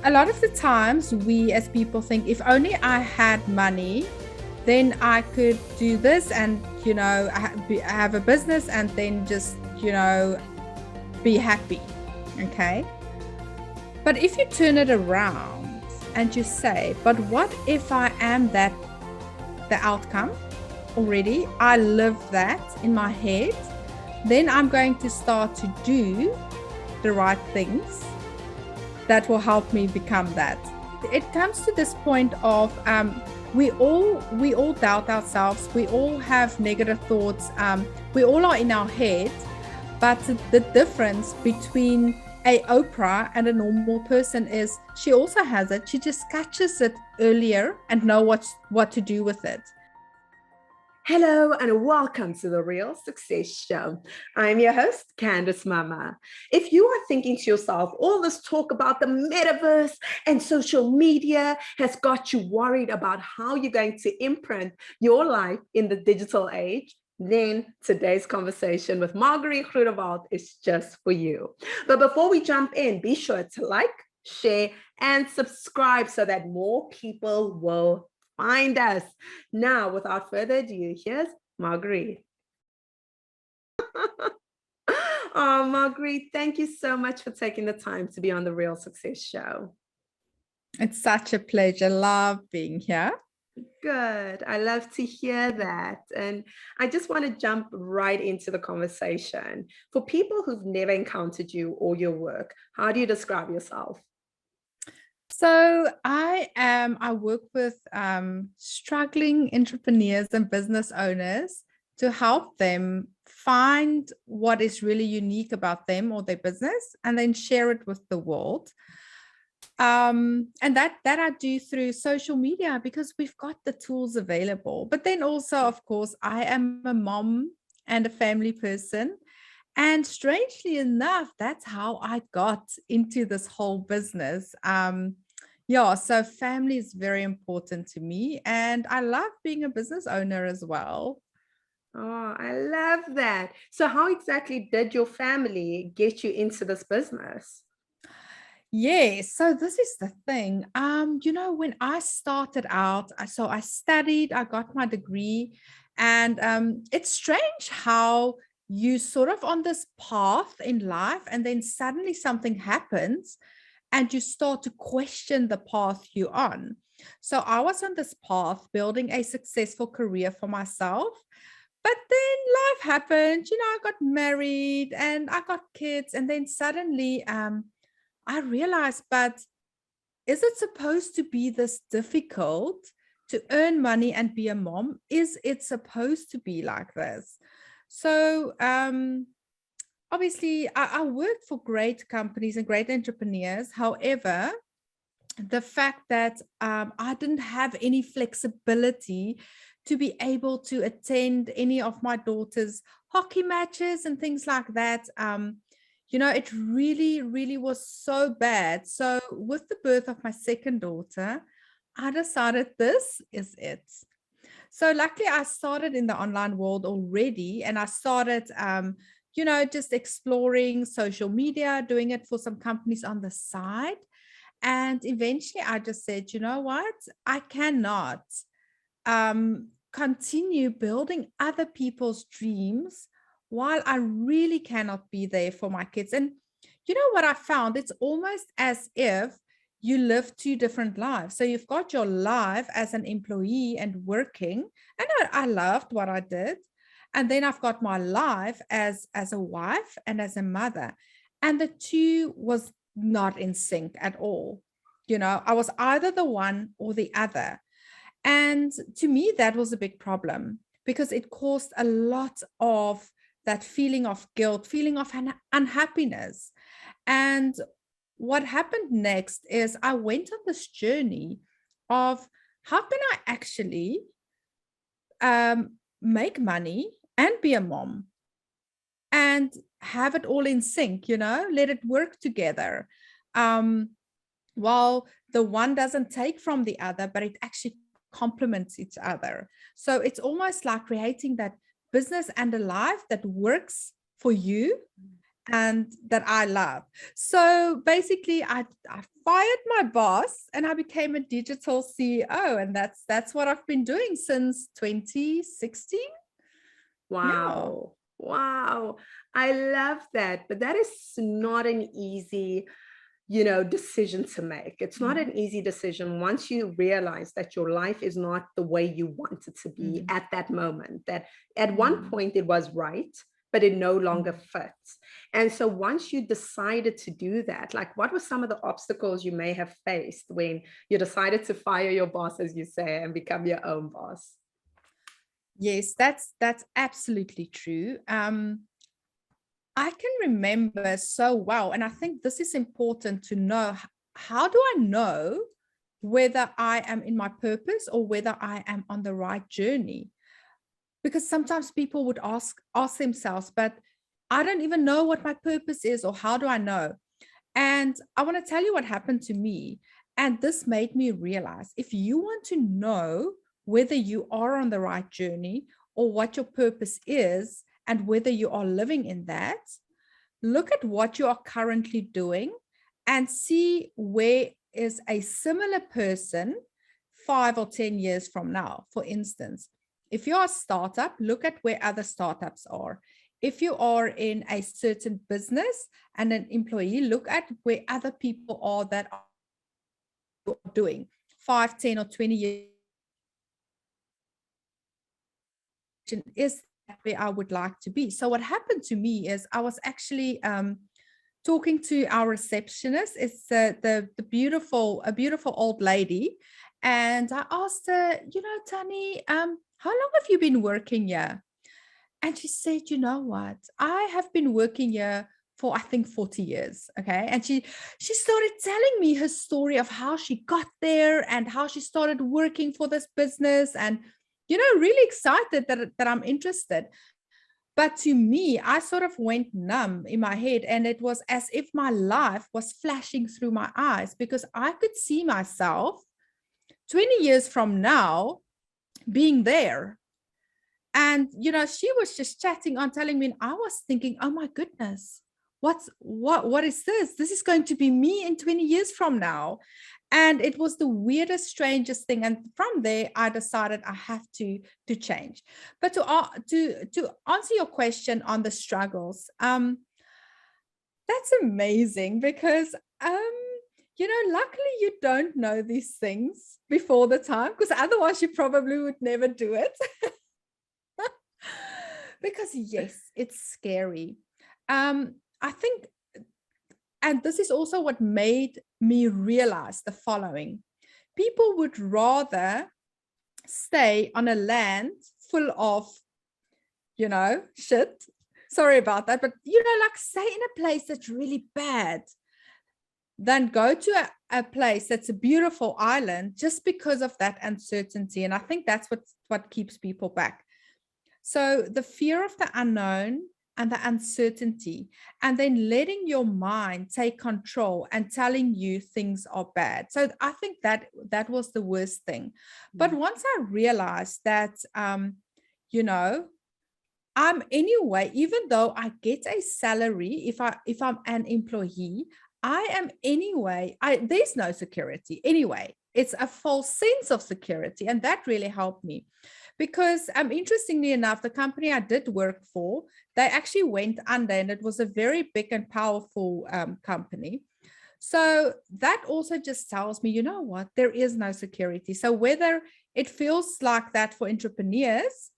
A lot of the times we as people think, if only I had money, then I could do this and, have a business and then just, be happy. Okay. But if you turn it around and you say, but what if I am the outcome already? I live that in my head. Then I'm going to start to do the right things that will help me become that. It comes to this point of we all doubt ourselves. We all have negative thoughts. We all are in our head. But the difference between a Oprah and a normal person is she also has it. She just catches it earlier and know what to do with it. Hello and welcome to the Real Success Show. I'm your host, Candice Mama. If you are thinking to yourself, all this talk about the metaverse and social media has got you worried about how you're going to imprint your life in the digital age, then today's conversation with Marguerite Groenewald is just for you. But before we jump in, be sure to like, share, and subscribe so that more people will find us. Now, without further ado, here's Marguerite. Oh, Marguerite, thank you so much for taking the time to be on the Real Success Show. It's such a pleasure. Love being here. Good. I love to hear that. And I just want to jump right into the conversation. For people who've never encountered you or your work, how do you describe yourself? So I work with struggling entrepreneurs and business owners to help them find what is really unique about them or their business and then share it with the world. And that I do through social media because we've got the tools available. But then also, of course, I am a mom and a family person. And strangely enough, that's how I got into this whole business. So family is very important to me. And I love being a business owner as well. Oh, I love that. So how exactly did your family get you into this business? Yes, so this is the thing. When I started out, so I studied, I got my degree, and it's strange how you sort of on this path in life, and then suddenly something happens, and you start to question the path you're on. So I was on this path, building a successful career for myself. But then life happened, I got married and I got kids, and then suddenly I realized, but is it supposed to be this difficult to earn money and be a mom? Is it supposed to be like this? So obviously I worked for great companies and great entrepreneurs. However, the fact that I didn't have any flexibility to be able to attend any of my daughter's hockey matches and things like that, it really, really was so bad. So with the birth of my second daughter, I decided this is it. So luckily I started in the online world already, and I started, just exploring social media, doing it for some companies on the side. And eventually I just said, you know what? I cannot continue building other people's dreams while I really cannot be there for my kids. And you know what I found? It's almost as if you live two different lives. So you've got your life as an employee and working, and I loved what I did. And then I've got my life as a wife and as a mother. And the two was not in sync at all. I was either the one or the other. And to me, that was a big problem because it caused a lot of that feeling of guilt, feeling of unhappiness. And what happened next is I went on this journey of how can I actually make money and be a mom and have it all in sync, let it work together. While the one doesn't take from the other, but it actually complements each other. So it's almost like creating that business and a life that works for you and that I love. So basically I fired my boss and I became a digital CEO. And that's what I've been doing since 2016. Yeah. Wow. Wow. I love that. But that is not an easy, decision to make. It's not an easy decision once you realize that your life is not the way you want it to be Mm, at that moment, that at one mm, point it was right, but it no mm. longer fits. And so once you decided to do that, like what were some of the obstacles you may have faced when you decided to fire your boss, as you say, and become your own boss? Yes, that's absolutely true. I can remember so well, and I think this is important to know. How do I know whether I am in my purpose or whether I am on the right journey? Because sometimes people would ask themselves, but I don't even know what my purpose is, or how do I know? And I want to tell you what happened to me. And this made me realize, if you want to know whether you are on the right journey or what your purpose is, and whether you are living in that, look at what you are currently doing and see where is a similar person 5 or 10 years from now. For instance, if you're a startup, look at where other startups are. If you are in a certain business and an employee, look at where other people are that are doing 5, 10, or 20 years. Is that where I would like to be? So what happened to me is I was actually talking to our receptionist. It's the beautiful old lady, and I asked her, Tani, how long have you been working here? And she said, you know what? I have been working here for, I think, 40 years. Okay. And she started telling me her story of how she got there and how she started working for this business, and really excited that I'm interested. But to me, I sort of went numb in my head, and it was as if my life was flashing through my eyes, because I could see myself 20 years from now being there. And she was just chatting on, telling me, and I was thinking, oh my goodness, what is this? This is going to be me in 20 years from now. And it was the weirdest, strangest thing. And from there, I decided I have to change. But to answer your question on the struggles, that's amazing, because luckily you don't know these things before the time, because otherwise you probably would never do it. Because yes, it's scary. I think, and this is also what made me realize the following: people would rather stay on a land full of, shit. Sorry about that, but like, stay in a place that's really bad than go to a place that's a beautiful island, just because of that uncertainty. And I think that's what keeps people back. So the fear of the unknown and the uncertainty, and then letting your mind take control and telling you things are bad. So I think that was the worst thing. But once I realized that, I'm anyway, even though I get a salary, if I'm an employee, I am anyway, there's no security anyway. It's a false sense of security. And that really helped me, because interestingly enough, the company I did work for, they actually went under, and it was a very big and powerful company. So that also just tells me, you know what, there is no security. So whether it feels like that for entrepreneurs,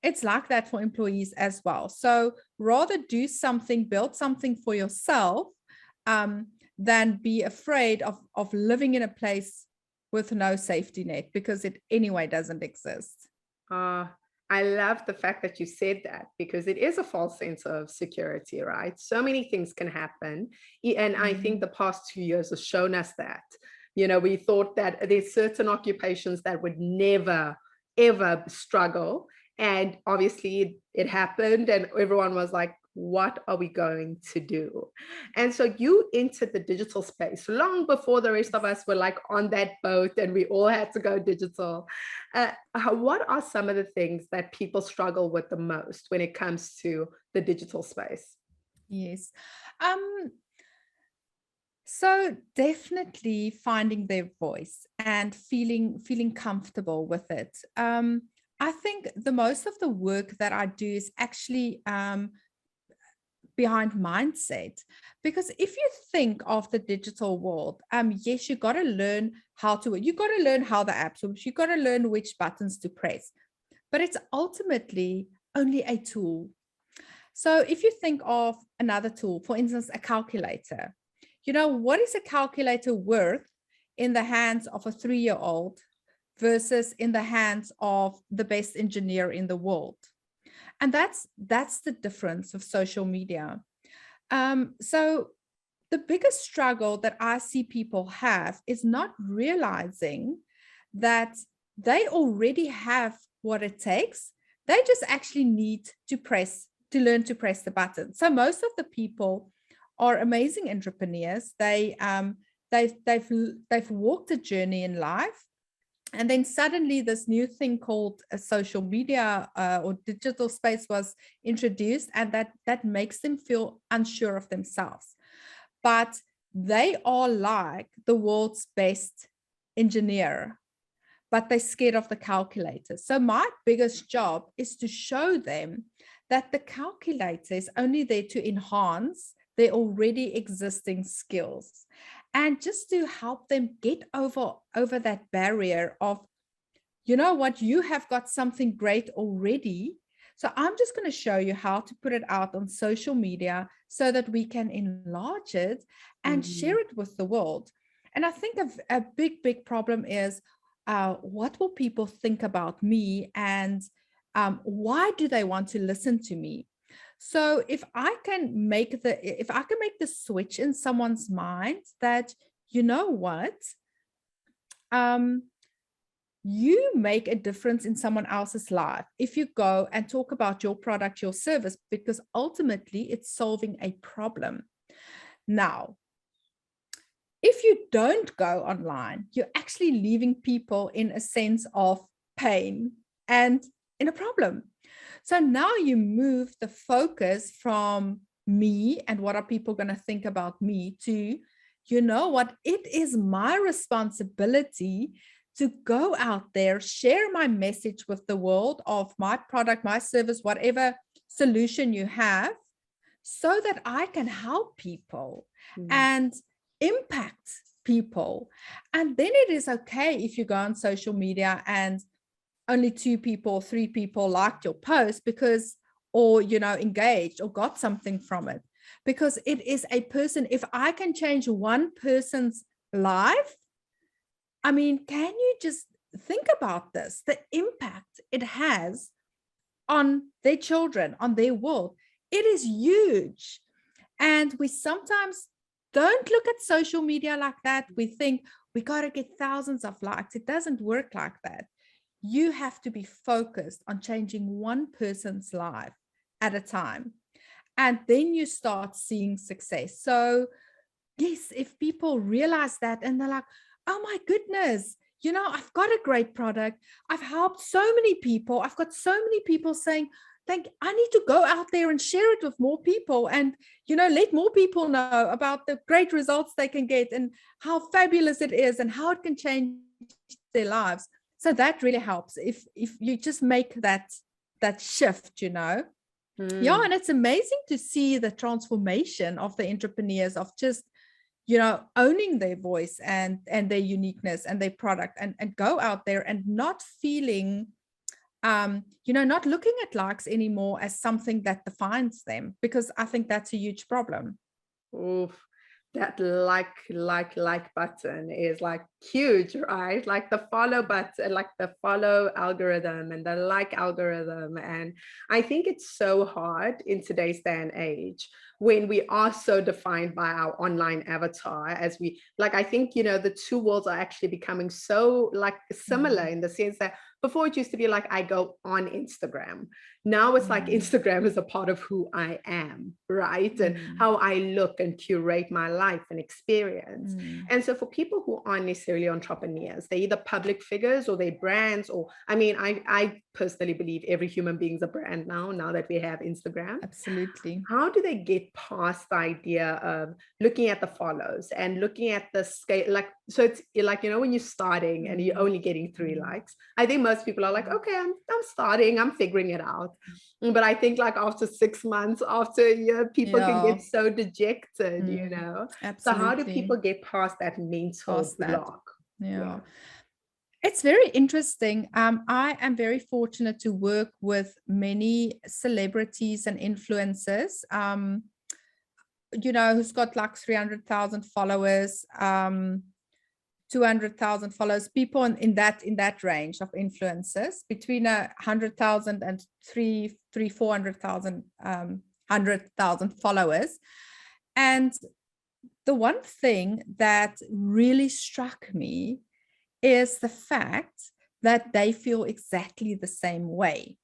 it's like that for employees as well. So rather do something, build something for yourself, than be afraid of living in a place with no safety net, because it anyway doesn't exist. I love the fact that you said that, because it is a false sense of security, right? So many things can happen. And I think the past 2 years have shown us that. We thought that there's certain occupations that would never, ever struggle. And obviously it happened, and everyone was like, what are we going to do? And so you entered the digital space long before the rest of us were like on that boat and we all had to go digital. What are some of the things that people struggle with the most when it comes to the digital space? Yes. Um, so definitely finding their voice and feeling comfortable with it. I think the most of the work that I do is actually behind mindset, because if you think of the digital world, yes, you got to learn you got to learn how the apps work, you got to learn which buttons to press, but it's ultimately only a tool. So if you think of another tool, for instance, a calculator, what is a calculator worth in the hands of a 3-year-old versus in the hands of the best engineer in the world? And that's the difference of social media. So the biggest struggle that I see people have is not realizing that they already have what it takes. They just actually need to learn to press the button. So most of the people are amazing entrepreneurs. They've walked a journey in life, and then suddenly this new thing called a social media or digital space was introduced, and that makes them feel unsure of themselves. But they are like the world's best engineer, but they're scared of the calculator. So my biggest job is to show them that the calculator is only there to enhance their already existing skills, and just to help them get over that barrier of, what, you have got something great already. So I'm just going to show you how to put it out on social media so that we can enlarge it and Mhm. share it with the world. And I think a big problem is, what will people think about me, and why do they want to listen to me? So if I can make the switch in someone's mind that, you know what, um, you make a difference in someone else's life if you go and talk about your product, your service, because ultimately it's solving a problem. Now, if you don't go online, you're actually leaving people in a sense of pain and in a problem. So now you move the focus from me and what are people going to think about me to, what, it is my responsibility to go out there, share my message with the world of my product, my service, whatever solution you have, so that I can help people Mm. and impact people. And then it is okay if you go on social media and only 2 people, 3 people liked your post or engaged or got something from it, because it is a person. If I can change one person's life, I mean, can you just think about this, the impact it has on their children, on their world? It is huge. And we sometimes don't look at social media like that. We think we got to get thousands of likes. It doesn't work like that. You have to be focused on changing one person's life at a time. And then you start seeing success. So, yes, if people realize that and they're like, oh my goodness, I've got a great product. I've helped so many people. I've got so many people saying, I need to go out there and share it with more people, and, let more people know about the great results they can get and how fabulous it is and how it can change their lives. So that really helps if you just make that shift. Yeah, Mm. and it's amazing to see the transformation of the entrepreneurs of just owning their voice and their uniqueness and their product, and go out there and not feeling not looking at likes anymore as something that defines them, because I think that's a huge problem. Oof. That like button is like huge, right? Like the follow button, like the follow algorithm and the like algorithm. And I think it's so hard in today's day and age when we are so defined by our online avatar, as we like, I think, the two worlds are actually becoming so like similar Mm. in the sense that Before it used to be like, I go on Instagram. Now it's like Instagram is a part of who I am, right? And how I look and curate my life and experience. And so for people who aren't necessarily entrepreneurs, they're either public figures or they're brands, or I mean, I personally believe every human being is a brand now that we have Instagram. Absolutely. How do they get past the idea of looking at the follows and looking at the scale? Like, so it's like, you know, when you're starting and you're only getting 3 likes, I think most people are like, okay, I'm starting, I'm figuring it out. But I think like after 6 months, after a year, people can get so dejected, you know? Absolutely. So how do people get past that mental block? Yeah. It's very interesting. I am very fortunate to work with many celebrities and influencers, you know, who's got like 300,000 followers, 200,000 followers, people in that range of influencers, between 100,000 and 400,000, 100,000 followers. And the one thing that really struck me is the fact that they feel exactly the same way.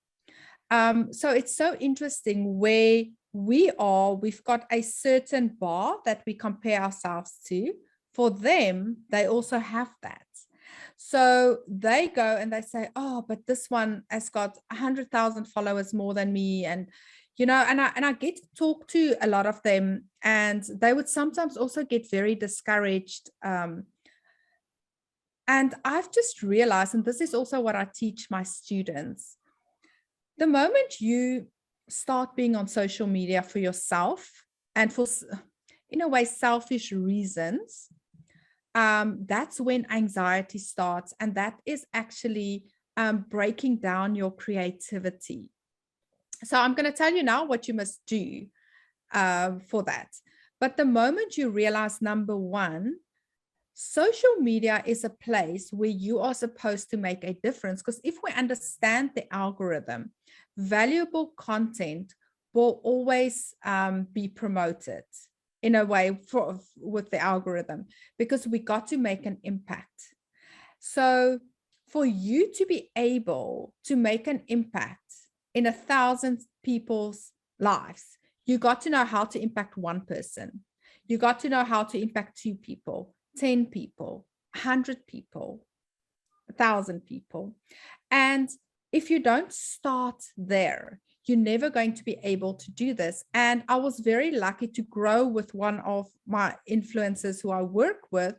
So it's so interesting where we've got a certain bar that we compare ourselves to. For them, they also have that. So they go and they say, oh, but this one has got 100,000 followers more than me. And, you know, and I get to talk to a lot of them, and they would sometimes also get very discouraged. And I've just realized, and this is also what I teach my students, the moment you start being on social media for yourself and for, in a way, selfish reasons, that's when anxiety starts. And that is actually breaking down your creativity. So I'm going to tell you now what you must do for that. But the moment you realize, number one, social media is a place where you are supposed to make a difference, because if we understand the algorithm, valuable content will always be promoted in a way with the algorithm, because we got to make an impact. So for you to be able to make an impact in 1,000 people's lives, you got to know how to impact one person. You got to know how to impact 2 people, 10 people, 100 people, 1,000 people. And if you don't start there, you're never going to be able to do this. And I was very lucky to grow with one of my influencers who I work with,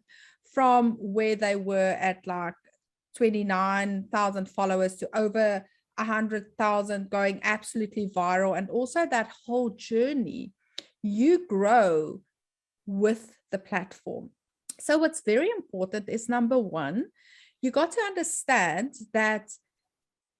from where they were at like 29,000 followers to over 100,000, going absolutely viral. And also that whole journey, you grow with the platform. So what's very important is, number one, you got to understand that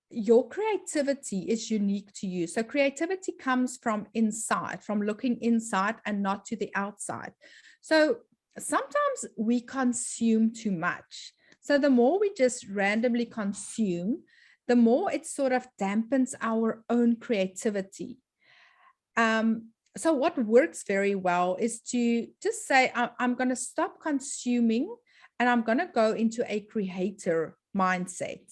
your creativity is unique to you. So creativity comes from inside, from looking inside and not to the outside. So sometimes we consume too much. So the more we just randomly consume, the more it sort of dampens our own creativity. So what works very well is to just say, I'm going to stop consuming and I'm going to go into a creator mindset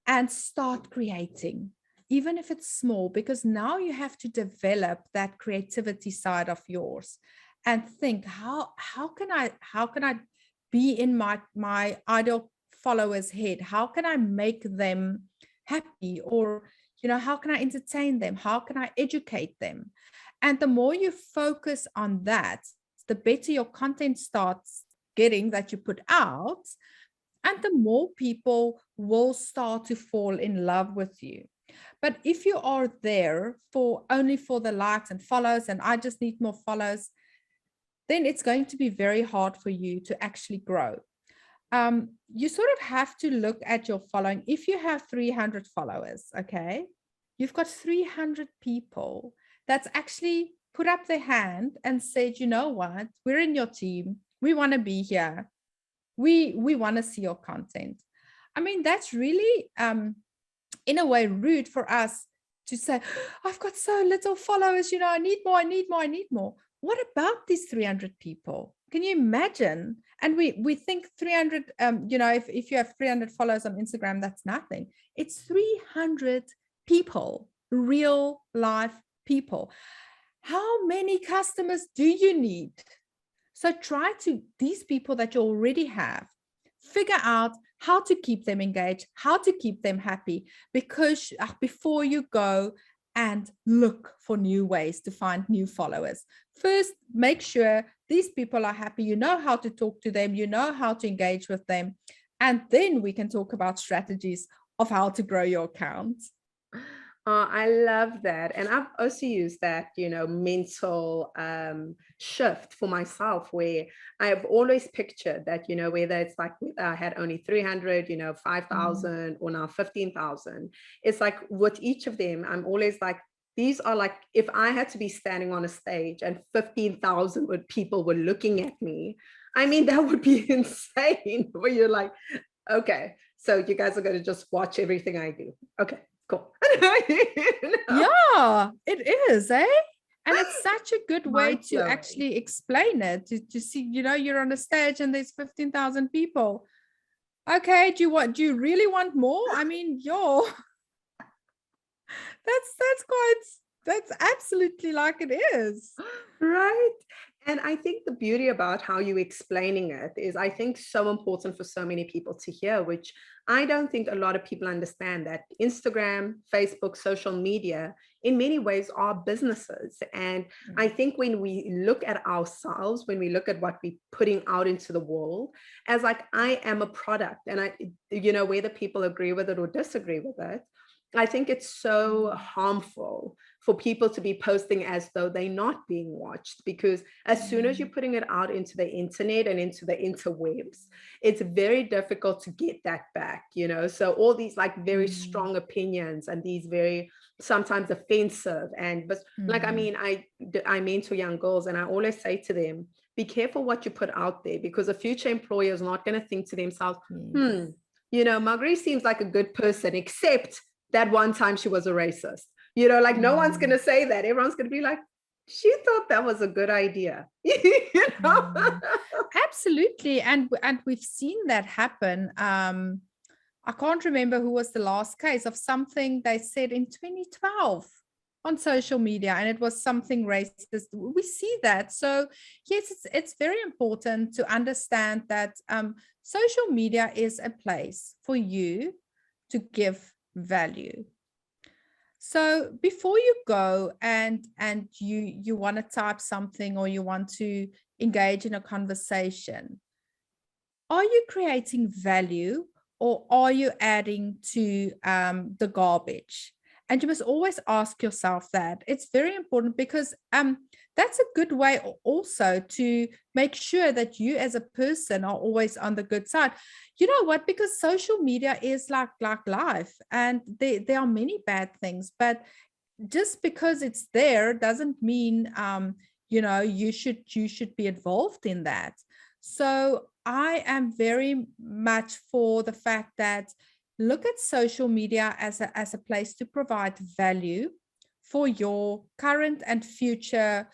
and start creating, even if it's small, because now you have to develop that creativity side of yours and think, how can I be in my ideal followers' head? How can I make them happy? Or, you know, how can I entertain them? How can I educate them? And the more you focus on that, the better your content starts getting that you put out, and the more people will start to fall in love with you. But if you are there only for the likes and follows, and I just need more follows, then it's going to be very hard for you to actually grow. You sort of have to look at your following. If you have 300 followers, okay, you've got 300 people that's actually put up their hand and said, you know what, we're in your team. We want to be here. We want to see your content. I mean, that's really, in a way, rude for us to say, I've got so little followers, you know, I need more. What about these 300 people? Can you imagine? And we think 300, if you have 300 followers on Instagram, that's nothing. It's 300 people, real life people. How many customers do you need? So try to, these people that you already have, figure out how to keep them engaged, how to keep them happy, because before you go and look for new ways to find new followers, first make sure these people are happy, you know how to talk to them, you know how to engage with them, and then we can talk about strategies of how to grow your account. I love that. And I've also used that, mental shift for myself, where I've always pictured that, whether it's like I had only 300, 5,000 or now 15,000, it's like with each of them, I'm always like, these are like, if I had to be standing on a stage and 15,000 people were looking at me, I mean, that would be insane, where you're like, okay, so you guys are going to just watch everything I do. Okay. Cool. Yeah, it is, eh? And it's such a good way to actually explain it, to see, you're on a stage and there's 15,000 people. Okay, do you really want more? I mean, that's absolutely like it is. Right. And I think the beauty about how you're explaining it is, I think, so important for so many people to hear, which I don't think a lot of people understand, that Instagram, Facebook, social media, in many ways are businesses. And I think when we look at ourselves, when we look at what we're putting out into the world as like, I am a product, and whether people agree with it or disagree with it, I think it's so harmful for people to be posting as though they're not being watched, because as soon as you're putting it out into the internet and into the interwebs, it's very difficult to get that back, so all these like very strong opinions and these very sometimes offensive, but like, I mean, I mentor young girls, and I always say to them, be careful what you put out there, because a future employer is not going to think to themselves, Magriet seems like a good person, except that one time she was a racist. Like no one's going to say that. Everyone's going to be like, she thought that was a good idea. Absolutely. And we've seen that happen. I can't remember who was the last case of something they said in 2012 on social media, and it was something racist. We see that. So yes, it's very important to understand that social media is a place for you to give value. So before you go and you want to type something, or you want to engage in a conversation, are you creating value, or are you adding to the garbage? And you must always ask yourself that. It's very important, because that's a good way also to make sure that you as a person are always on the good side. You know what? Because social media is like life, and there are many bad things, but just because it's there doesn't mean you should be involved in that. So I am very much for the fact that look at social media as a place to provide value for your current and future,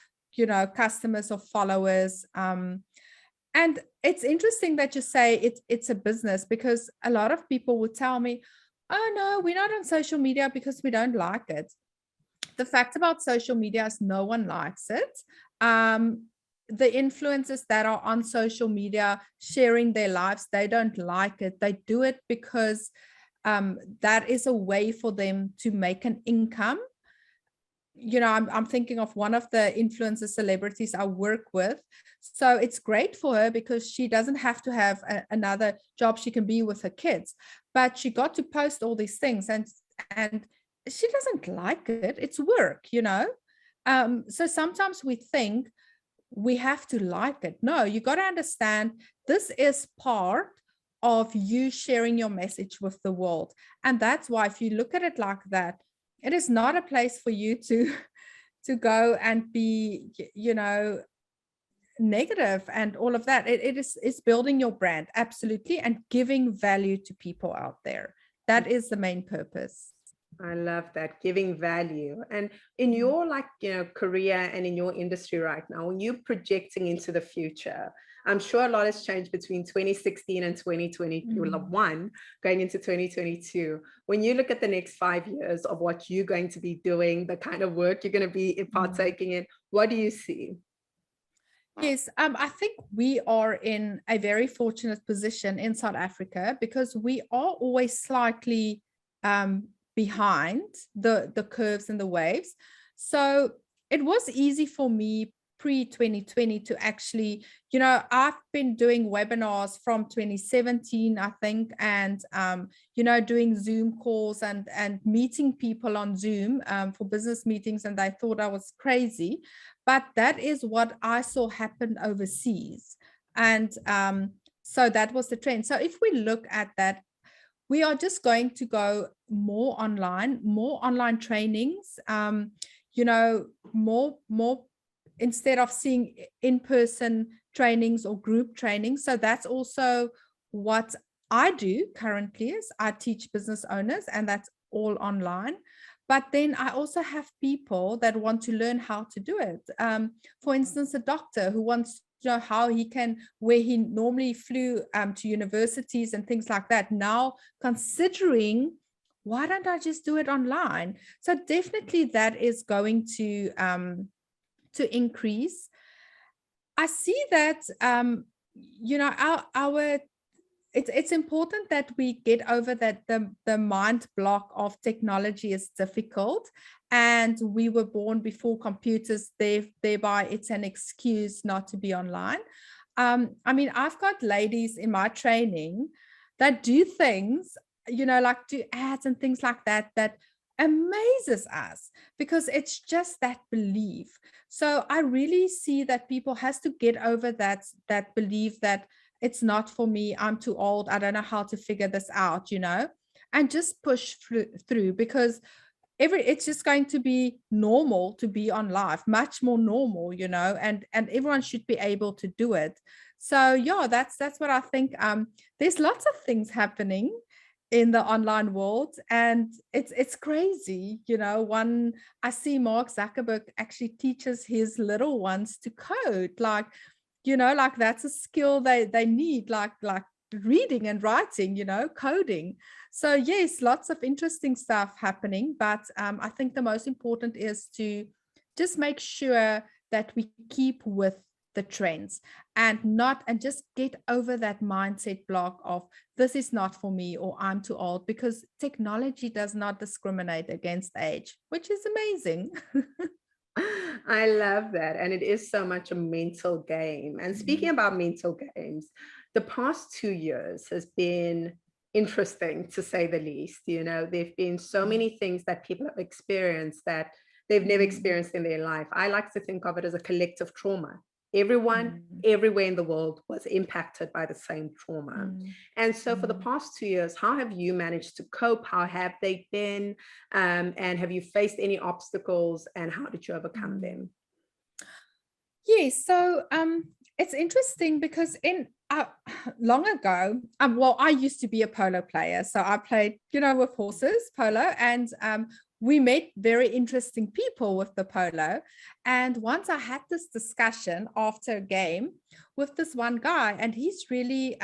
customers or followers. And it's interesting that you say it's a business, because a lot of people would tell me, oh no, we're not on social media because we don't like it. The fact about social media is no one likes it. The influencers that are on social media sharing their lives, they don't like it. They do it because that is a way for them to make an income. I'm thinking of one of the influencer celebrities I work with. So it's great for her, because she doesn't have to have another job. She can be with her kids, but she got to post all these things, and she doesn't like it. It's work, so sometimes we think we have to like it. No, you got to understand this is part of you sharing your message with the world. And that's why, if you look at it like that, it is not a place for you to go and be, negative and all of that. It's building your brand, absolutely, and giving value to people out there. That is the main purpose. I love that, giving value. And in your career and in your industry right now, when you're projecting into the future, I'm sure a lot has changed between 2016 and 2021, going into 2022. When you look at the next 5 years of what you're going to be doing, the kind of work you're going to be partaking in, what do you see? Yes, I think we are in a very fortunate position in South Africa because we are always slightly behind the curves and the waves. So it was easy for me pre-2020 to actually, I've been doing webinars from 2017, I think, and, doing Zoom calls and meeting people on Zoom for business meetings, and they thought I was crazy. But that is what I saw happen overseas. And so that was the trend. So if we look at that, we are just going to go more online trainings, more instead of seeing in-person trainings or group trainings. So that's also what I do currently is I teach business owners, and that's all online. But then I also have people that want to learn how to do it. For instance, a doctor who wants to know how he can, where he normally flew to universities and things like that, now considering, why don't I just do it online? So definitely that is going to increase. I see that, it's important that we get over that the mind block of technology is difficult, and we were born before computers, thereby it's an excuse not to be online. I've got ladies in my training that do things, like do ads and things like that, that amazes us because it's just that belief. So I really see that people has to get over that belief that it's not for me, I'm too old, I don't know how to figure this out, and just push through, because it's just going to be normal to be on live, much more normal, and everyone should be able to do it. So yeah, that's what I think. There's lots of things happening in the online world, and it's crazy. I see Mark Zuckerberg actually teaches his little ones to code, like that's a skill they need, like reading and writing, coding. So yes, lots of interesting stuff happening, but I think the most important is to just make sure that we keep with the trends and just get over that mindset block of this is not for me or I'm too old, because technology does not discriminate against age, which is amazing. I love that. And it is so much a mental game. And speaking about mental games, the past 2 years has been interesting, to say the least. There've been so many things that people have experienced that they've never experienced in their life. I like to think of it as a collective trauma. Everyone, everywhere in the world was impacted by the same trauma. And so for the past 2 years, how have you managed to cope? How have they been? And have you faced any obstacles, and how did you overcome them? Yes, so it's interesting because in long ago, I used to be a polo player. So I played, with horses, polo, and we met very interesting people with the polo. And once I had this discussion after a game with this one guy, and he's really,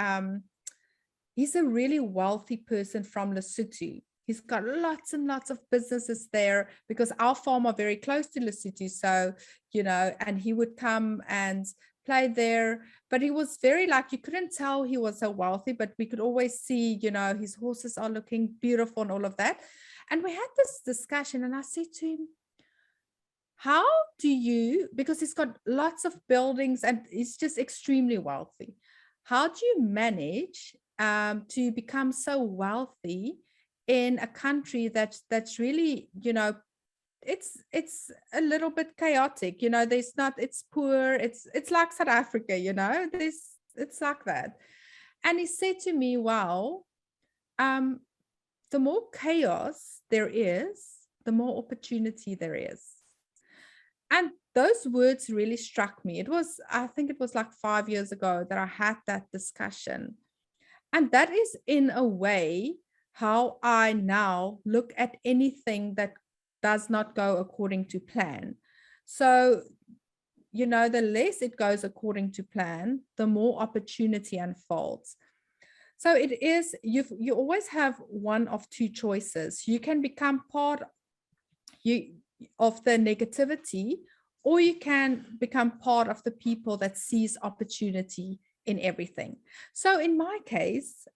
he's a really wealthy person from Lesotho. He's got lots and lots of businesses there because our farm are very close to Lesotho. So, and he would come and play there, but he was very, you couldn't tell he was so wealthy, but we could always see, his horses are looking beautiful and all of that. And we had this discussion, and I said to him, how do you, because he's got lots of buildings and he's just extremely wealthy, how do you manage to become so wealthy in a country that's really, it's a little bit chaotic, there's not, it's poor, it's like South Africa, it's like that. And he said to me, wow, the more chaos there is, the more opportunity there is. And those words really struck me. I think it was like 5 years ago that I had that discussion. And that is in a way how I now look at anything that does not go according to plan. So you know, the less it goes according to plan, the more opportunity unfolds. So it is, you always have one of two choices. You can become part of the negativity, or you can become part of the people that sees opportunity in everything. So in my case,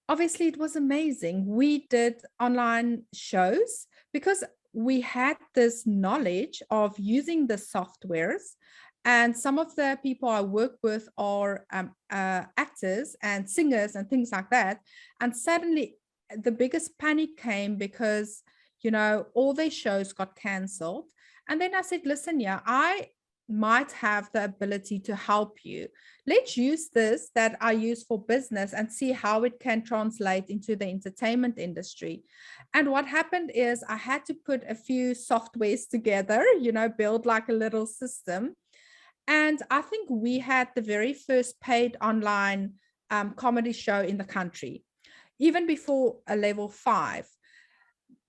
obviously it was amazing. We did online shows because we had this knowledge of using the softwares. And some of the people I work with are actors and singers and things like that. And suddenly the biggest panic came because, you know, all their shows got canceled. And then I said, listen, yeah, I might have the ability to help you. Let's use this that I use for business and see how it can translate into the entertainment industry. And what happened is I had to put a few softwares together, you know, build like a little system. And I think we had the very first paid online comedy show in the country, even before a level 5.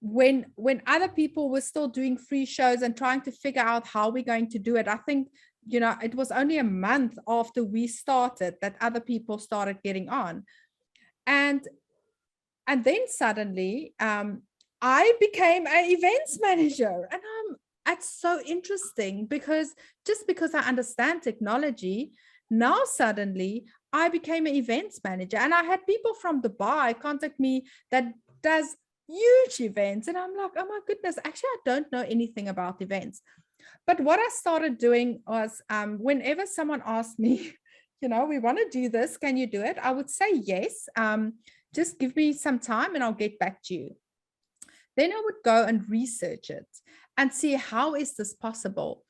When other people were still doing free shows and trying to figure out how we're going to do it, I think, you know, it was only a month after we started that other people started getting on. And then suddenly I became an events manager. And it's so interesting because just because I understand technology, now suddenly I became an events manager. And I had people from Dubai contact me that does huge events. And I'm like, oh my goodness, actually, I don't know anything about events. But what I started doing was whenever someone asked me, you know, we want to do this, can you do it? I would say yes. Just give me some time and I'll get back to you. Then I would go and research it and see how is this possible.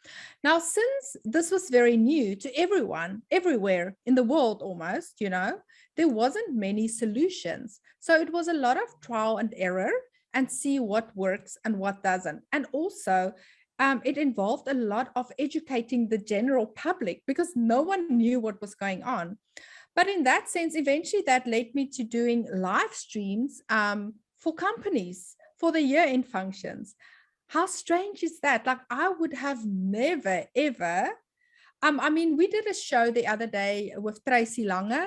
Now, since this was very new to everyone, everywhere in the world almost, you know, there wasn't many solutions. So it was a lot of trial and error and see what works and what doesn't. And also, it involved a lot of educating the general public because no one knew what was going on. But in that sense, eventually that led me to doing live streams for companies for the year-end functions. How strange is that? Like, I would have never, ever. I mean, we did a show the other day with Tracy Lange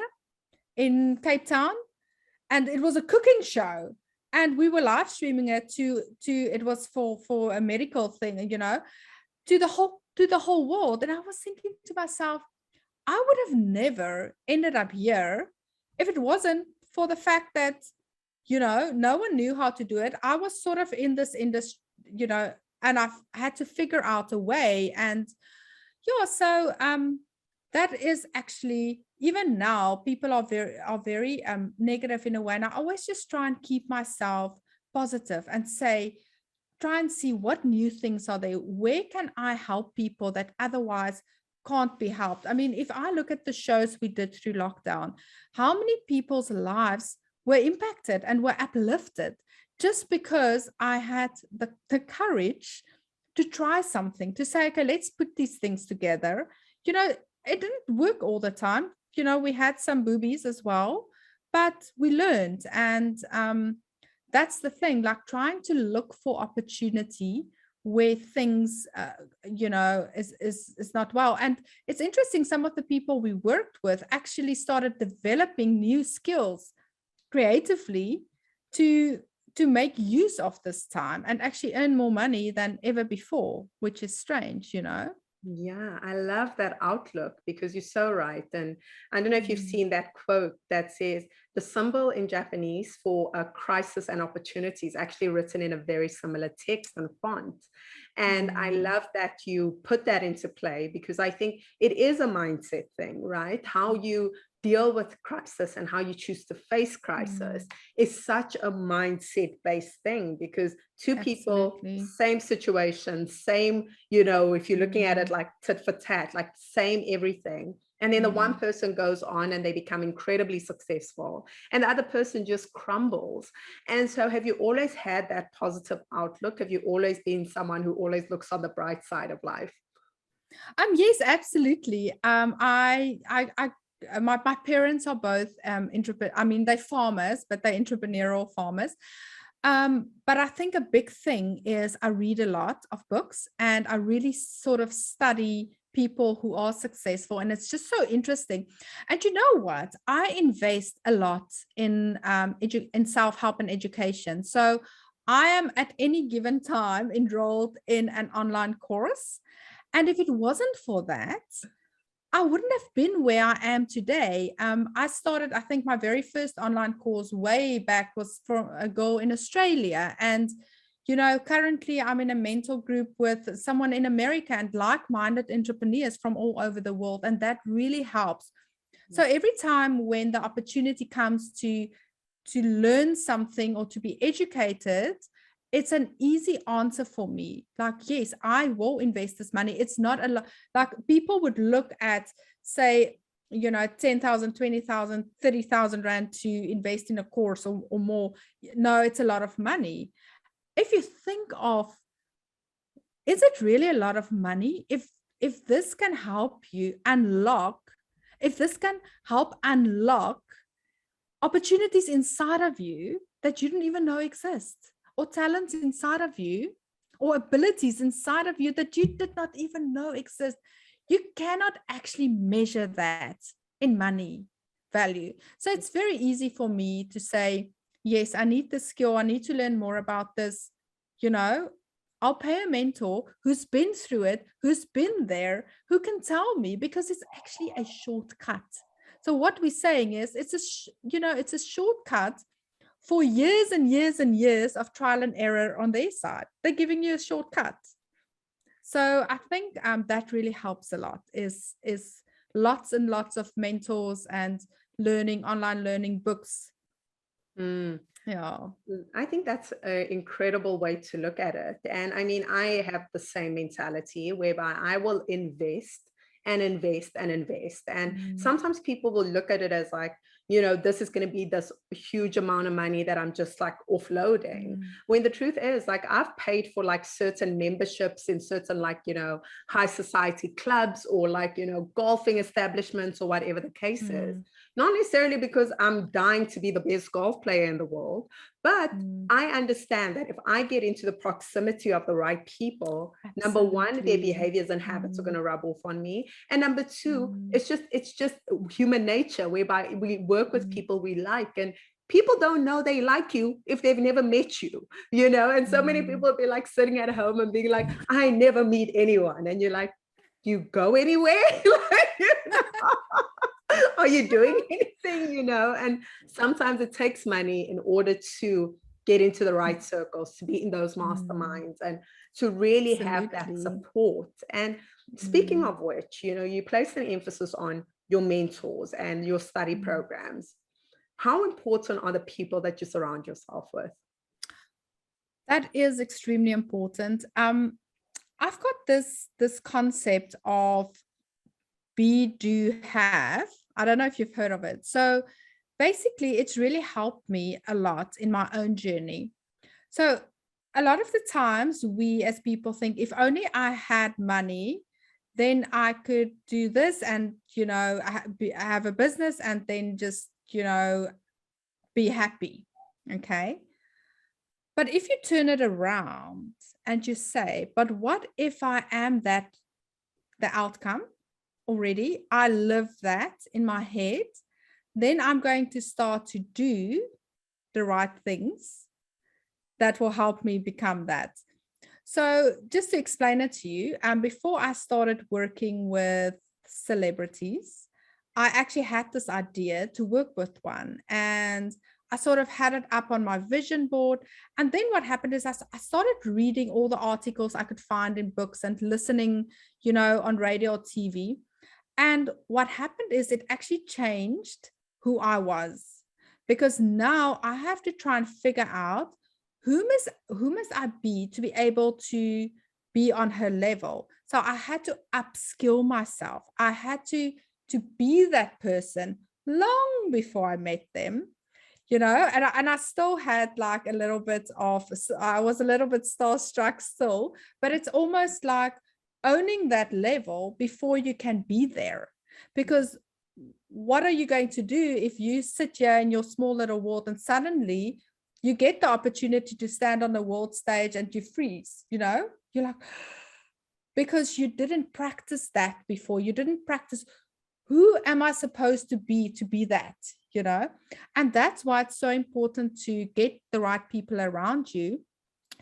in Cape Town, and it was a cooking show. And we were live streaming it to it was for a medical thing, you know, to the whole world. And I was thinking to myself, I would have never ended up here if it wasn't for the fact that, you know, no one knew how to do it. I was sort of in this industry, you know, and I've had to figure out a way. And yeah, so that is actually, even now, people are very negative in a way. And I always just try and keep myself positive and say, try and see what new things are there. Where can I help people that otherwise can't be helped? I mean, if I look at the shows we did through lockdown, how many people's lives were impacted and were uplifted just because I had the courage to try something, to say, okay, let's put these things together. You know, it didn't work all the time. You know, we had some boobies as well, but we learned. And that's the thing, like trying to look for opportunity where things, you know, is not well. And it's interesting, some of the people we worked with actually started developing new skills creatively to make use of this time and actually earn more money than ever before, which is strange, you know. Yeah, I love that outlook because you're so right. And I don't know if you've seen that quote that says the symbol in Japanese for a crisis and opportunity is actually written in a very similar text and font. And I love that you put that into play because I think it is a mindset thing, right? How you deal with crisis and how you choose to face crisis is such a mindset based thing because two people, same situation, same, you know, if you're looking at it like tit for tat, like same everything. And then the one person goes on and they become incredibly successful and the other person just crumbles. And so have you always had that positive outlook? Have you always been someone who always looks on the bright side of life? Yes, absolutely. My parents are both I mean, they're farmers, but they're entrepreneurial farmers. But I think a big thing is I read a lot of books and I really sort of study people who are successful, and it's just so interesting. And you know what? I invest a lot in self-help and education. So I am at any given time enrolled in an online course. And if it wasn't for that, I wouldn't have been where I am today. I started, I think my very first online course way back was from a girl in Australia. And, you know, currently I'm in a mentor group with someone in America and like-minded entrepreneurs from all over the world. And that really helps. So every time when the opportunity comes to learn something or to be educated, it's an easy answer for me. Like, yes, I will invest this money. It's not a lot. Like, people would look at, say, you know, 10,000, 20,000, 30,000 Rand to invest in a course or more. No, it's a lot of money. If you think of, is it really a lot of money? If this can help you unlock, if this can help unlock opportunities inside of you that you didn't even know exist, or talents inside of you, or abilities inside of you that you did not even know exist. You cannot actually measure that in money value. So it's very easy for me to say, yes, I need this skill. I need to learn more about this. You know, I'll pay a mentor who's been through it, who's been there, who can tell me, because it's actually a shortcut. So what we're saying is it's a shortcut for years and years and years of trial and error on their side. They're giving you a shortcut. So I think that really helps a lot, is lots and lots of mentors and learning, online learning, books. Yeah. I think that's an incredible way to look at it. And I mean, I have the same mentality whereby I will invest and invest and invest. And sometimes people will look at it as like, you know, this is going to be this huge amount of money that I'm just like offloading. When the truth is, like, I've paid for like certain memberships in certain, like, you know, high society clubs, or like, you know, golfing establishments, or whatever the case is. Not necessarily because I'm dying to be the best golf player in the world, but I understand that if I get into the proximity of the right people, number one, their behaviors and habits are going to rub off on me. And number two, it's just human nature, whereby we work with people we like, and people don't know they like you if they've never met you, you know? And so many people will be like sitting at home and being like, I never meet anyone. And you're like, do you go anywhere? Like, you know? Are you doing anything, you know? And sometimes it takes money in order to get into the right circles, to be in those masterminds, and to really have that support. And speaking of which, you know, you place an emphasis on your mentors and your study programs. How important are the people that you surround yourself with? That is extremely important. I've got this concept of be, do, have. I don't know if you've heard of it. So basically, it's really helped me a lot in my own journey. So a lot of the times we as people think, if only I had money, then I could do this and, you know, have a business and then just, you know, be happy. Okay. But if you turn it around and you say, but what if I am the outcome already? I live that in my head. Then I'm going to start to do the right things that will help me become that. So just to explain it to you, before I started working with celebrities, I actually had this idea to work with one, and I sort of had it up on my vision board. And then what happened is I started reading all the articles I could find in books and listening, you know, on radio or TV. And what happened is it actually changed who I was, because now I have to try and figure out who must I be to be able to be on her level. So I had to upskill myself. I had to be that person long before I met them, you know, and I still had like a little bit of, I was a little bit starstruck still, but it's almost like owning that level before you can be there. Because what are you going to do if you sit here in your small little world and suddenly you get the opportunity to stand on the world stage and you freeze, you know? You're like, because you didn't practice that before. You didn't practice, who am I supposed to be that, you know? And that's why it's so important to get the right people around you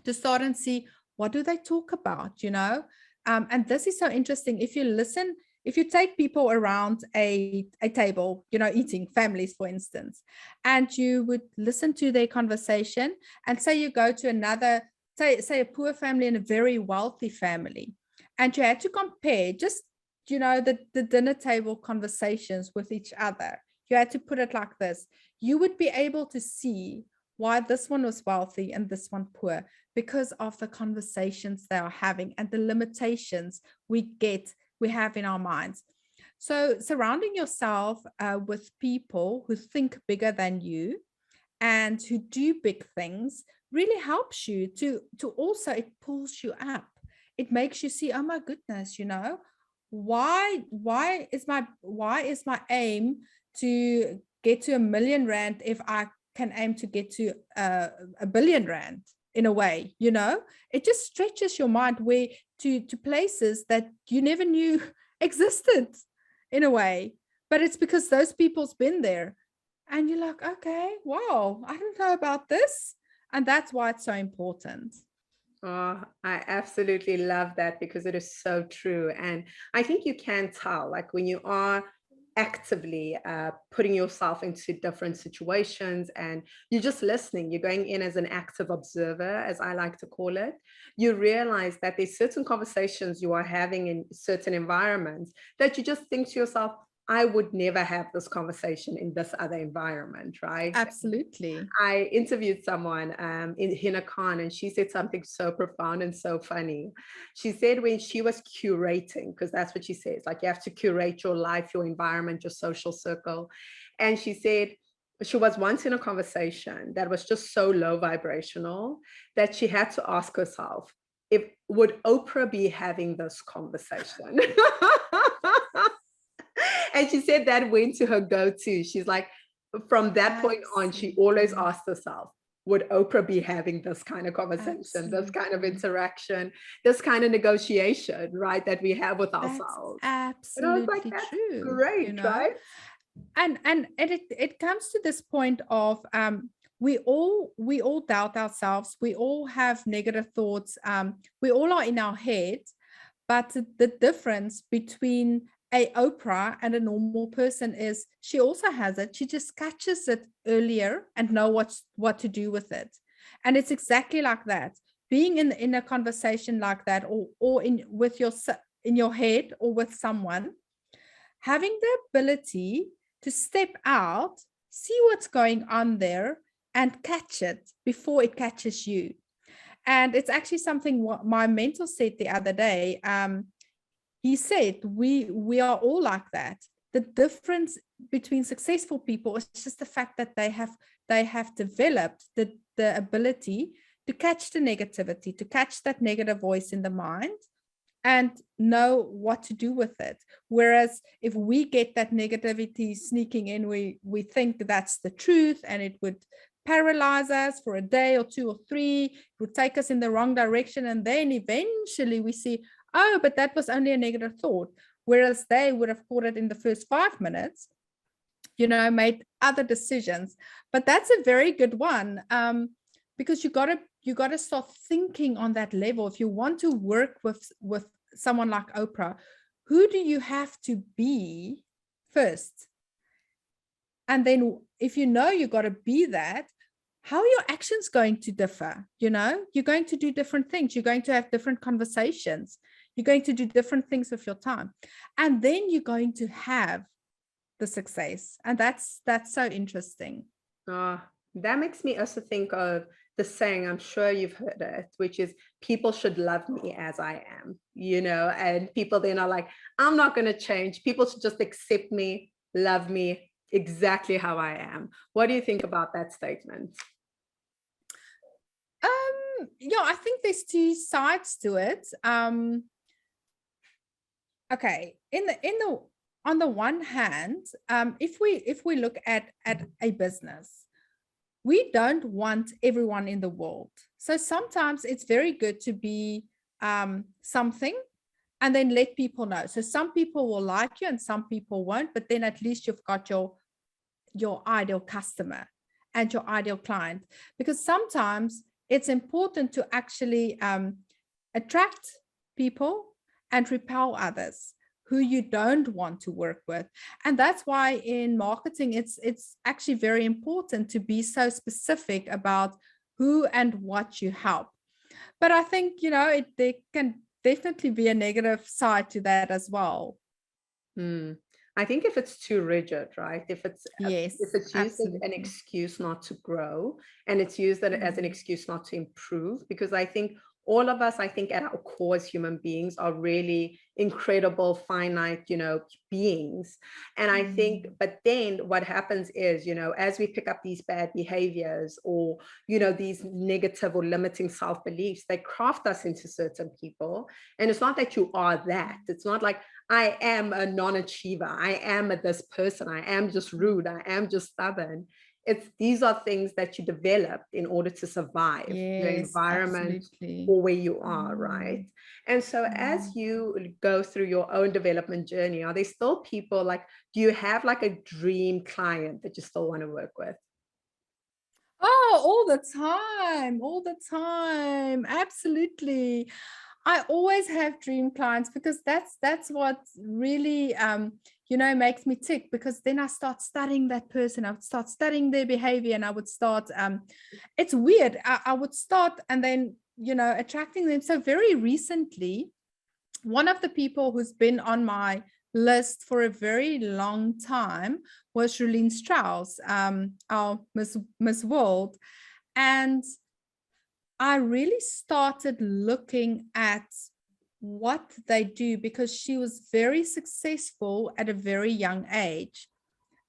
to start and see, what do they talk about, you know? And this is so interesting. If you listen, if you take people around a table, you know, eating, families, for instance, and you would listen to their conversation, and say you go to another, say a poor family and a very wealthy family, and you had to compare just, you know, the dinner table conversations with each other. You had to put it like this. You would be able to see why this one was wealthy and this one poor, because of the conversations they are having and the limitations we have in our minds. So surrounding yourself with people who think bigger than you and who do big things really helps you to also, it pulls you up. It makes you see, oh my goodness, you know, why is my aim to get to R1 million if I can aim to get to R1 billion, in a way, you know? It just stretches your mind where to places that you never knew existed, in a way. But it's because those people's been there, and you're like, okay, wow, I don't know about this. And that's why it's so important. Oh, I absolutely love that, because it is so true. And I think you can tell, like, when you are actively putting yourself into different situations and you're just listening, you're going in as an active observer, as I like to call it, you realize that there's certain conversations you are having in certain environments that you just think to yourself, I would never have this conversation in this other environment, right? Absolutely. I interviewed someone in Hina Khan, and she said something so profound and so funny. She said when she was curating, because that's what she says, like, you have to curate your life, your environment, your social circle. And she said she was once in a conversation that was just so low vibrational that she had to ask herself, if would Oprah be having this conversation? And she said that went to her go-to. She's like, from that point on, she always asked herself, would Oprah be having this kind of conversation, this kind of interaction, this kind of negotiation, right, that we have with ourselves? And I was like, Absolutely that's true, you great, know? right? And it comes to this point of we all doubt ourselves, we all have negative thoughts, we all are in our head, but the difference between a Oprah and a normal person is she also has it, she just catches it earlier and know what to do with it. And it's exactly like that, being in a conversation like that, or in your head or with someone, having the ability to step out, see what's going on there, and catch it before it catches you. And it's actually something what my mentor said the other day. He said we are all like that. The difference between successful people is just the fact that they have developed the ability to catch the negativity, to catch that negative voice in the mind, and know what to do with it. Whereas if we get that negativity sneaking in, we think that's the truth, and it would paralyze us for a day or two or three. It would take us in the wrong direction, and then eventually we see, oh, but that was only a negative thought. Whereas they would have caught it in the first 5 minutes, you know, made other decisions. But that's a very good one, because you got to start thinking on that level. If you want to work with someone like Oprah, who do you have to be first? And then if you know you got to be that, how are your actions going to differ? You know, you're going to do different things. You're going to have different conversations. You're going to do different things with your time. And then you're going to have the success. And that's so interesting. That makes me also think of the saying, I'm sure you've heard it, which is, people should love me as I am, you know, and people then are like, I'm not going to change. People should just accept me, love me exactly how I am. What do you think about that statement? Yeah, I think there's two sides to it. Okay, on the one hand, if we look at a business, we don't want everyone in the world. So sometimes it's very good to be something and then let people know. So some people will like you and some people won't, but then at least you've got your ideal customer and your ideal client, because sometimes it's important to actually attract people and repel others who you don't want to work with. And that's why in marketing, it's actually very important to be so specific about who and what you help. But I think, there can definitely be a negative side to that as well. I think if it's too rigid, right? If it's Yes, used as an absolutely. excuse not to grow, and it's used as an excuse not to improve, because I think all of us, I think at our core as human beings, are really incredible, finite, beings. And I think, but then what happens is, as we pick up these bad behaviors or, these negative or limiting self-beliefs, they craft us into certain people. And it's not that you are that. It's not like, I am a non-achiever. I am this person. I am just rude. I am just stubborn. These are things that you develop in order to survive your Yes, environment absolutely. or where you are, right? And so as you go through your own development journey, are there still people do you have like a dream client that you still want to work with? Oh, all the time. Absolutely. I always have dream clients, because that's what really makes me tick, because then I start studying that person. I would start studying their behavior, and I would start it's weird. I would start and then attracting them. So very recently, one of the people who's been on my list for a very long time was Rolene Strauss, our Miss World. And I really started looking at what they do, because she was very successful at a very young age,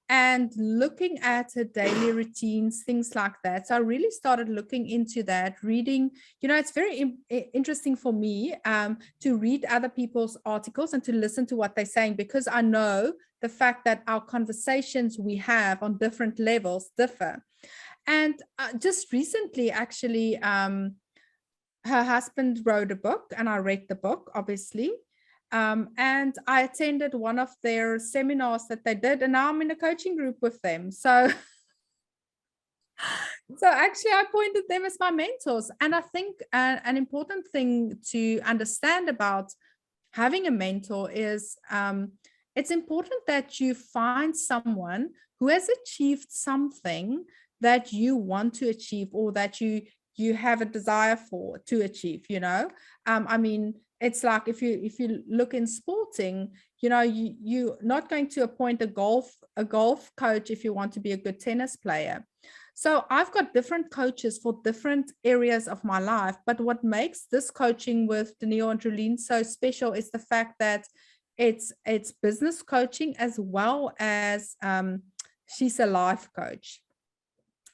and looking at her daily routines, things like that. So I really started looking into that, reading. It's very interesting for me to read other people's articles and to listen to what they're saying, because I know the fact that our conversations we have on different levels differ. And just recently, actually, her husband wrote a book, and I read the book, obviously. And I attended one of their seminars that they did, and now I'm in a coaching group with them. So actually, I appointed them as my mentors. And I think an important thing to understand about having a mentor is it's important that you find someone who has achieved something that you want to achieve, or that you have a desire to achieve. I mean, it's like if you look in sporting, you're not going to appoint a golf coach if you want to be a good tennis player. So I've got different coaches for different areas of my life. But what makes this coaching with Danielle and Rolene so special is the fact that it's business coaching, as well as she's a life coach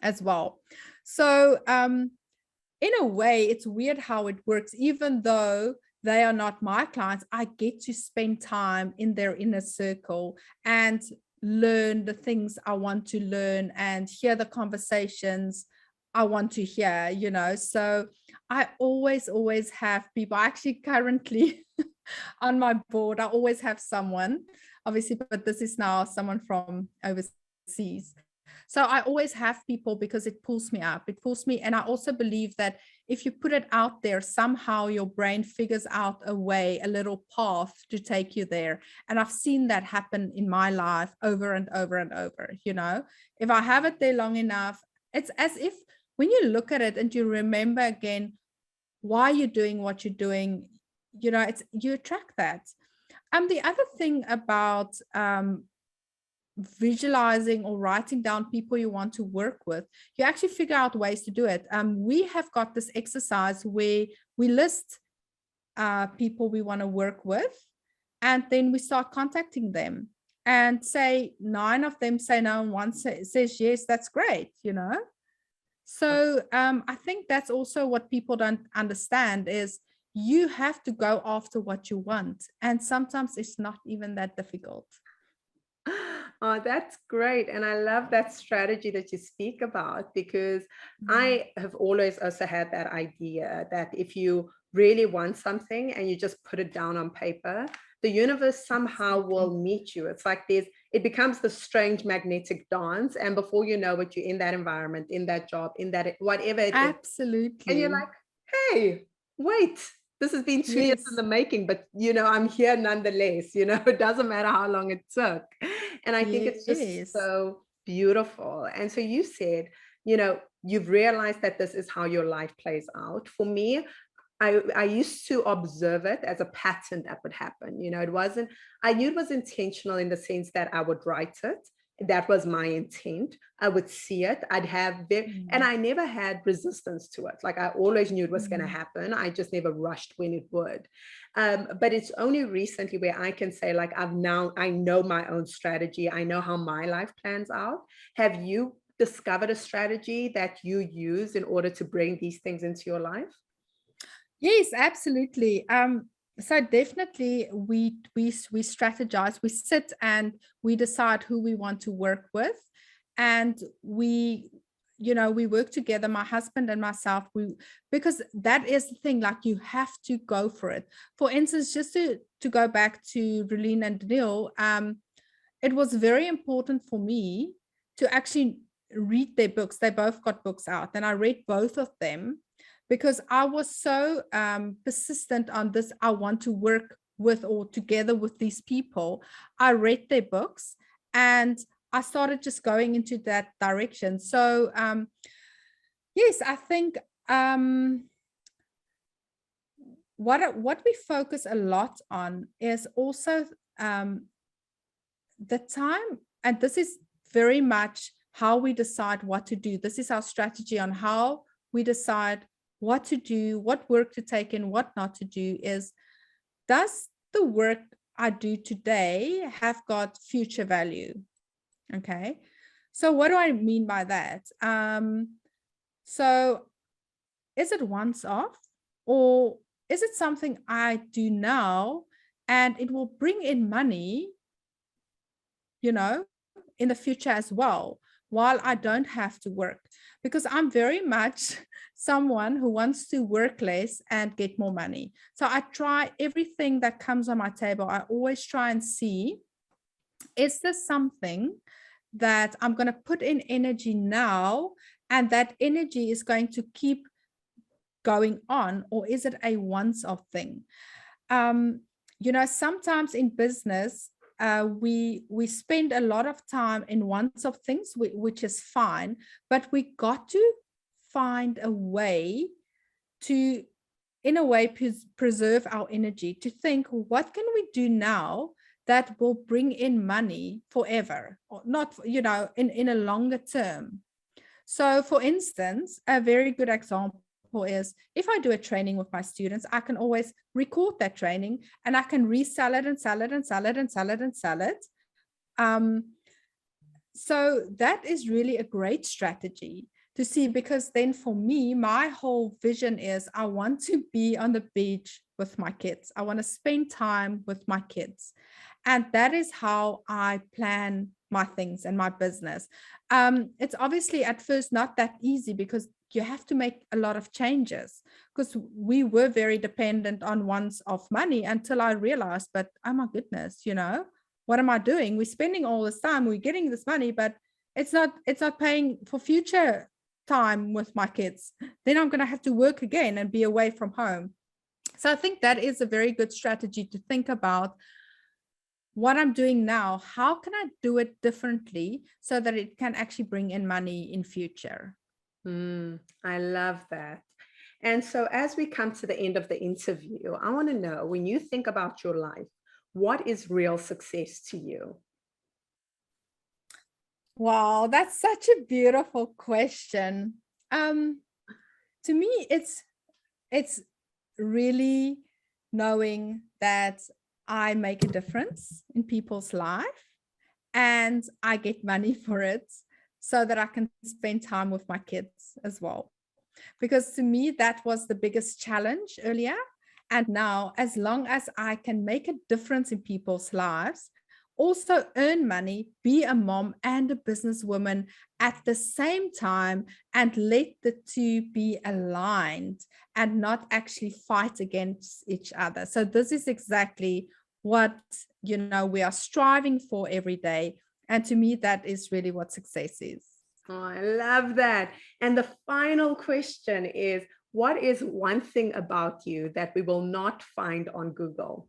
as well. So in a way, it's weird how it works. Even though they are not my clients, I get to spend time in their inner circle and learn the things I want to learn and hear the conversations I want to hear, So I always have people. Actually, currently on my board, I always have someone, obviously, but this is now someone from overseas. So I always have people, because it pulls me up. It pulls me. And I also believe that if you put it out there, somehow your brain figures out a way, a little path to take you there. And I've seen that happen in my life over and over and over. If I have it there long enough, it's as if when you look at it and you remember again why you're doing what you're doing, you attract that. The other thing about visualizing or writing down people you want to work with, you actually figure out ways to do it. We have got this exercise where we list people we want to work with, and then we start contacting them, and say 9 of them say no and one says yes. That's great. So I think that's also what people don't understand is you have to go after what you want, and sometimes it's not even that difficult. Oh, that's great. And I love that strategy that you speak about, because I have always also had that idea that if you really want something and you just put it down on paper, the universe somehow will meet you. It's like it becomes the strange magnetic dance. And before you know it, you're in that environment, in that job, in that whatever it is. And you're Absolutely. like, hey, wait, this has been 2 years in the Yes. making, but I'm here nonetheless. It doesn't matter how long it took. And I think it's just Yes. so beautiful. And so you said, you've realized that this is how your life plays out. For me, I used to observe it as a pattern that would happen. I knew it was intentional in the sense that I would write it. That was my intent. I would see it. And I never had resistance to it. Like I always knew it was going to happen. I just never rushed when it would. But it's only recently where I can say, like, I know my own strategy. I know how my life plans out. Have you discovered a strategy that you use in order to bring these things into your life? Yes, absolutely. So definitely we strategize, we sit and we decide who we want to work with. And we work together, my husband and myself, because that is the thing, like you have to go for it. For instance, just to go back to Relene and Daniil, it was very important for me to actually read their books. They both got books out and I read both of them because I was so persistent on this. I want to work with or together with these people. I read their books and I started just going into that direction. So yes, I think what we focus a lot on is also the time, and this is very much how we decide what to do. This is our strategy on how we decide what to do, what work to take in, what not to do. Is, does the work I do today have got future value? Okay, so what do I mean by that? So is it once off, or is it something I do now and it will bring in money, in the future as well, while I don't have to work? Because I'm very much someone who wants to work less and get more money. So I try everything that comes on my table. I always try and see, is this something that I'm going to put in energy now and that energy is going to keep going on, or is it a once-off thing? Sometimes in business, we spend a lot of time in once-off things, which is fine, but we got to find a way to, in a way, preserve our energy, to think, what can we do now that will bring in money forever, or not, in a longer term. So for instance, a very good example is, if I do a training with my students, I can always record that training and I can resell it and sell it and sell it and sell it and sell it. So that is really a great strategy to see, because then for me, my whole vision is I want to be on the beach with my kids. I want to spend time with my kids. And that is how I plan my things and my business. It's obviously at first not that easy, because you have to make a lot of changes, because we were very dependent on once-off money until I realized, but oh my goodness, what am I doing? We're spending all this time, we're getting this money, but it's not paying for future time with my kids. Then I'm going to have to work again and be away from home. So I think that is a very good strategy to think about. What I'm doing now, how can I do it differently so that it can actually bring in money in future? I love that. And so as we come to the end of the interview, I want to know, when you think about your life, what is real success to you? Wow, that's such a beautiful question. To me, it's really knowing that I make a difference in people's life and I get money for it, so that I can spend time with my kids as well. Because to me, that was the biggest challenge earlier. And now, as long as I can make a difference in people's lives, also earn money, be a mom and a businesswoman at the same time, and let the two be aligned and not actually fight against each other. So this is exactly what, you know, we are striving for every day. And to me, that is really what success is. Oh, I love that. And the final question is, what is one thing about you that we will not find on Google?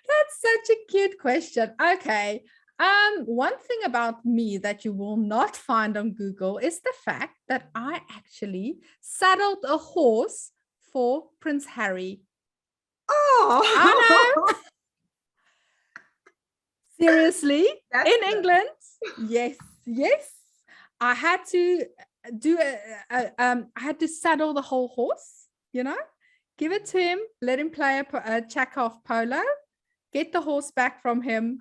That's such a cute question. Okay. One thing about me that you will not find on Google is the fact that I actually saddled a horse for Prince Harry. Oh, I know. Seriously, That's in good. England. Yes, yes. I had to do I had to saddle the whole horse, you know, give it to him, let him play a Chekhov polo, get the horse back from him,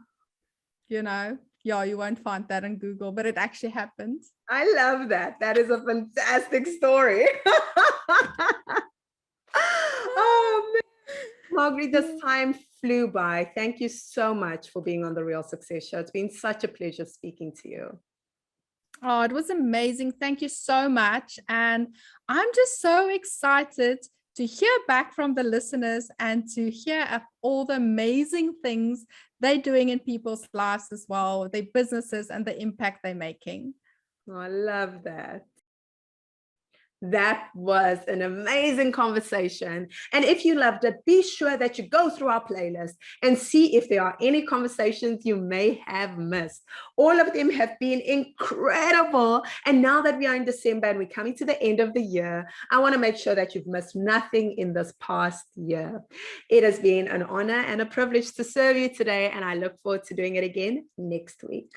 you know. Yeah, you won't find that on Google, but it actually happened. I love that. That is a fantastic story. Oh, man. Margaret, this time flew by. Thank you so much for being on the Real Success Show. It's been such a pleasure speaking to you. Oh, it was amazing. Thank you so much. And I'm just so excited to hear back from the listeners and to hear of all the amazing things they're doing in people's lives as well, their businesses and the impact they're making. Oh, I love that. That was an amazing conversation. And if you loved it, be sure that you go through our playlist and see if there are any conversations you may have missed. All of them have been incredible. And now that we are in December and we're coming to the end of the year, I want to make sure that you've missed nothing in this past year. It has been an honor and a privilege to serve you today, and I look forward to doing it again next week.